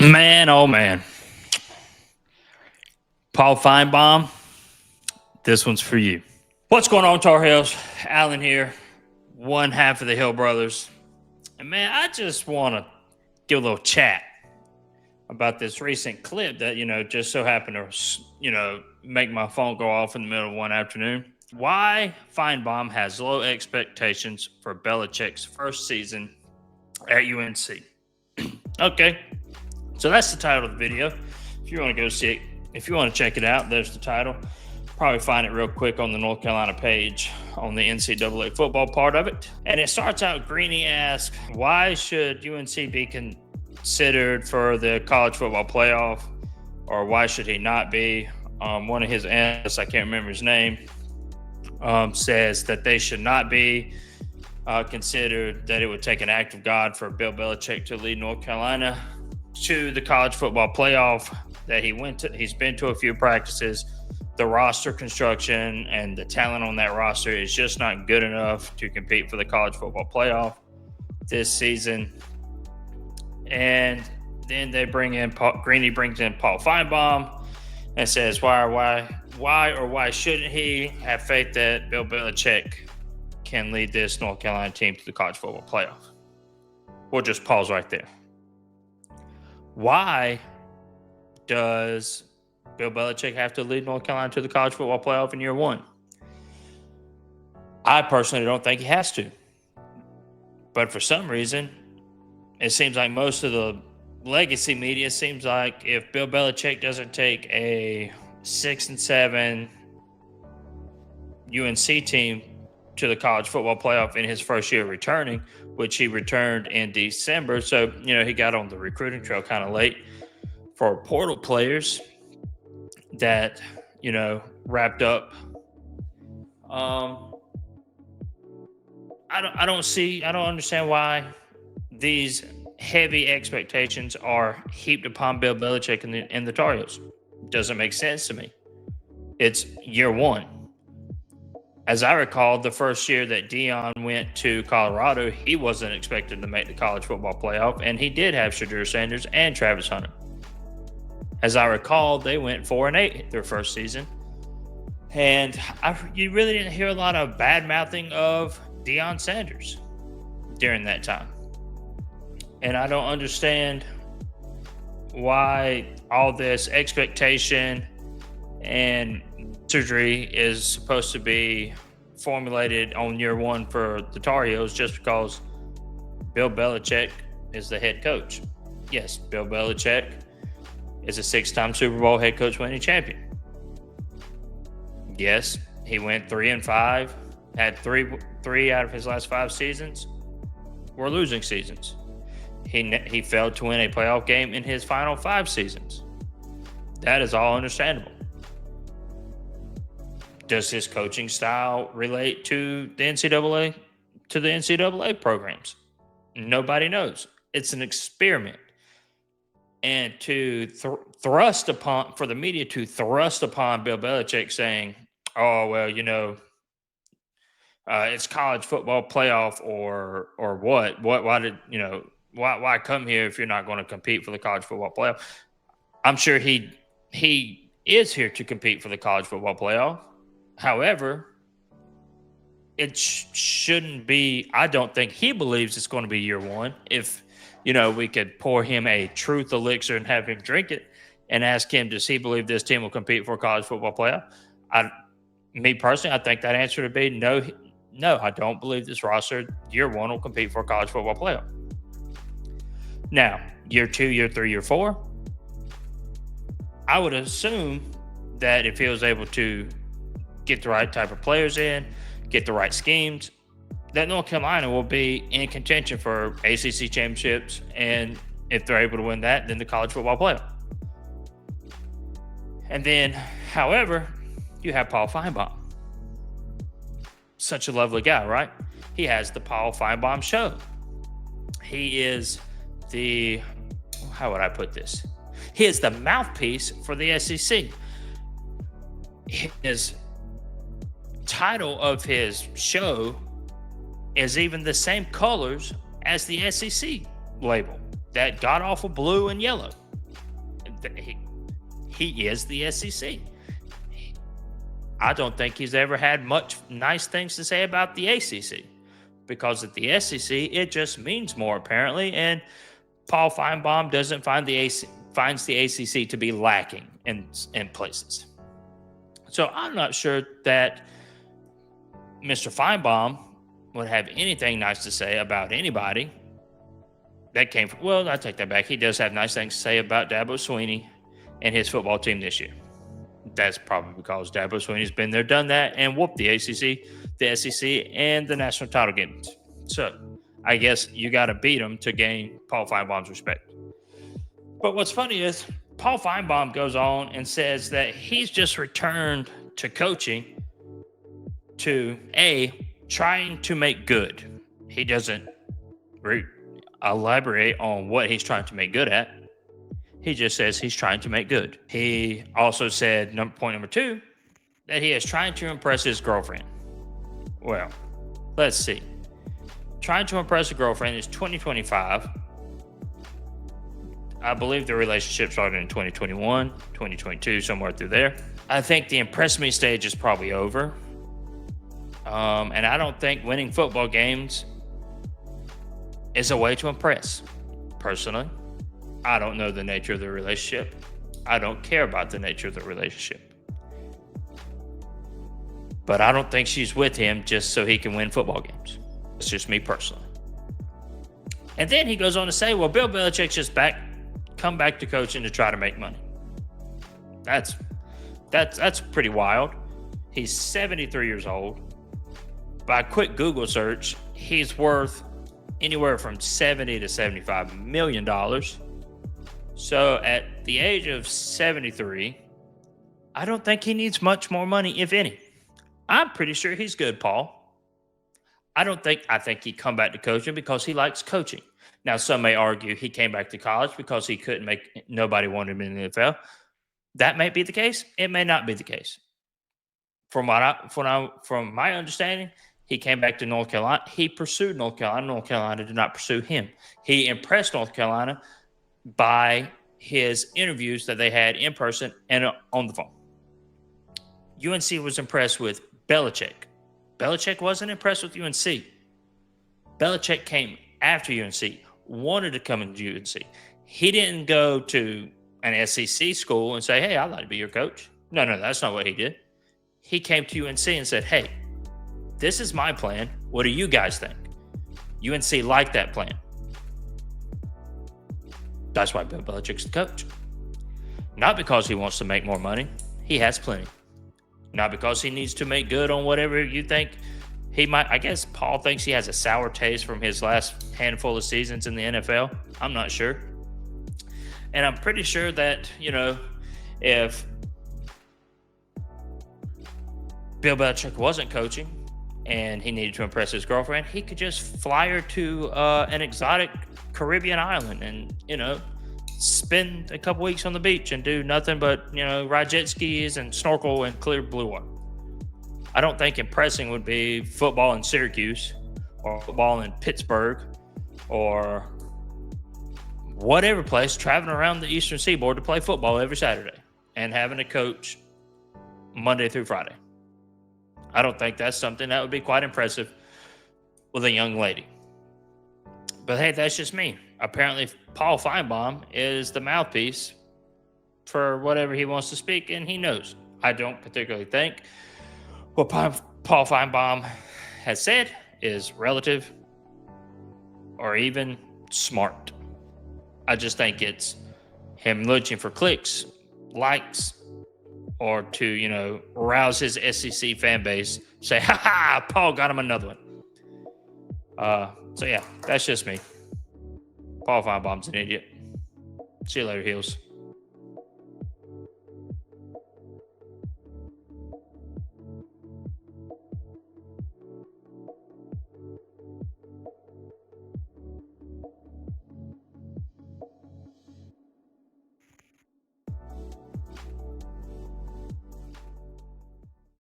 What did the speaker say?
Man, oh man. Paul Finebaum, this one's for you. What's going on, Tar Heels? Alan here, one half of the Hill Brothers. And man, I just want to give a little chat about this recent clip that, just so happened to, make my phone go off in the middle of one afternoon. Why Finebaum has low expectations for Belichick's first season at UNC. Okay. So that's the title of the video. If you want to go see it, if you want to check it out, there's the title. Probably find it real quick on the North Carolina page on the NCAA football part of it. And it starts out, Greeny asks, why should UNC be considered for the college football playoff? Or why should he not be? One of his analysts, I can't remember his name, says that they should not be considered, that it would take an act of God for Bill Belichick to lead North Carolina to the college football playoff, that he's been to a few practices. The roster construction and the talent on that roster is just not good enough to compete for the college football playoff this season. And then they bring in Greeny brings in Paul Finebaum and says, why shouldn't he have faith that Bill Belichick can lead this North Carolina team to the college football playoff? We'll just pause right there. Why does Bill Belichick have to lead North Carolina to the college football playoff in year one? I personally don't think he has to. But for some reason, it seems like most of the legacy media seems like if Bill Belichick doesn't take a 6-7 UNC team to the college football playoff in his first year returning, which he returned in December. So, he got on the recruiting trail kind of late for portal players that, wrapped up. I don't understand why these heavy expectations are heaped upon Bill Belichick and the Tar Heels. Doesn't make sense to me. It's year one. As I recall, the first year that Deion went to Colorado, he wasn't expected to make the college football playoff, and he did have Shadur Sanders and Travis Hunter. As I recall, they went 4-8 their first season, and you really didn't hear a lot of bad-mouthing of Deion Sanders during that time. And I don't understand why all this expectation and surgery is supposed to be formulated on year one for the Tar Heels just because Bill Belichick is the head coach. Yes, Bill Belichick is a 6-time Super Bowl head coach winning champion. Yes, he went 3-5, had three out of his last 5 seasons were losing seasons. He failed to win a playoff game in his final 5 seasons. That is all understandable. Does his coaching style relate to the NCAA programs? Nobody knows. It's an experiment. And to for the media to thrust upon Bill Belichick saying, oh, well, it's college football playoff or what? Why come here if you're not going to compete for the college football playoff? I'm sure he is here to compete for the college football playoff. However, it shouldn't be. I don't think he believes it's going to be year one. If, we could pour him a truth elixir and have him drink it and ask him, does he believe this team will compete for a college football playoff? Me personally, I think that answer would be no, I don't believe this roster year one will compete for a college football playoff. Now, year 2, year 3, year 4, I would assume that if he was able to get the right type of players in, get the right schemes, that North Carolina will be in contention for ACC championships, and if they're able to win that, then the college football playoff. And then, however, you have Paul Finebaum. Such a lovely guy, right? He has the Paul Finebaum show. He is how would I put this? He is the mouthpiece for the SEC. His title of his show is even the same colors as the SEC label, that god-awful blue and yellow. He is the SEC. I don't think he's ever had much nice things to say about the ACC, because at the SEC, it just means more, apparently. And Paul Finebaum doesn't finds the ACC to be lacking in places. So I'm not sure that Mr. Finebaum would have anything nice to say about anybody that came from. Well, I take that back. He does have nice things to say about Dabo Swinney and his football team this year. That's probably because Dabo Swinney's been there, done that, and whooped the ACC, the SEC, and the national title games. So I guess you got to beat him to gain Paul Finebaum's respect. But what's funny is Paul Finebaum goes on and says that he's just returned to coaching to trying to make good. He doesn't elaborate on what he's trying to make good at. He just says he's trying to make good. He also said, point number 2, that he is trying to impress his girlfriend. Well, let's see. Trying to impress a girlfriend is 2025. I believe the relationship started in 2021, 2022, somewhere through there. I think the impress me stage is probably over. And I don't think winning football games is a way to impress, personally. I don't know the nature of the relationship. I don't care about the nature of the relationship. But I don't think she's with him just so he can win football games. It's just me personally. And then he goes on to say, well, Bill Belichick's just come back to coaching to try to make money. That's pretty wild. He's 73 years old. By a quick Google search, he's worth anywhere from $70 to $75 million. So at the age of 73, I don't think he needs much more money, if any. I'm pretty sure he's good, Paul. I think he come back to coaching because he likes coaching. Now, some may argue he came back to college because he couldn't nobody wanted him in the NFL. That may be the case. It may not be the case. From my understanding, he came back to North Carolina. He pursued North Carolina. North Carolina did not pursue him. He impressed North Carolina by his interviews that they had in person and on the phone. UNC was impressed with Belichick. Belichick wasn't impressed with UNC. Belichick came after UNC, wanted to come into UNC. He didn't go to an SEC school and say, hey, I'd like to be your coach. No, that's not what he did. He came to UNC and said, hey, this is my plan. What do you guys think? UNC liked that plan. That's why Bill Belichick's the coach. Not because he wants to make more money. He has plenty. Not because he needs to make good on whatever you think he might. I guess Paul thinks he has a sour taste from his last handful of seasons in the NFL. I'm not sure. And I'm pretty sure that, if Bill Belichick wasn't coaching and he needed to impress his girlfriend, he could just fly her to an exotic Caribbean island and, spend a couple weeks on the beach and do nothing but, ride jet skis and snorkel in clear blue water. I don't think impressing would be football in Syracuse or football in Pittsburgh or whatever place, traveling around the Eastern Seaboard to play football every Saturday and having a coach Monday through Friday. I don't think that's something that would be quite impressive with a young lady. But hey, that's just me. Apparently, Paul Finebaum is the mouthpiece for whatever he wants to speak, and he knows. I don't particularly think what Paul Finebaum has said is relative or even smart. I just think it's him looking for clicks, likes, or to, rouse his SEC fan base, say, ha, Paul got him another one. So, yeah, that's just me. Paul Finebaum's an idiot. See you later, Heels.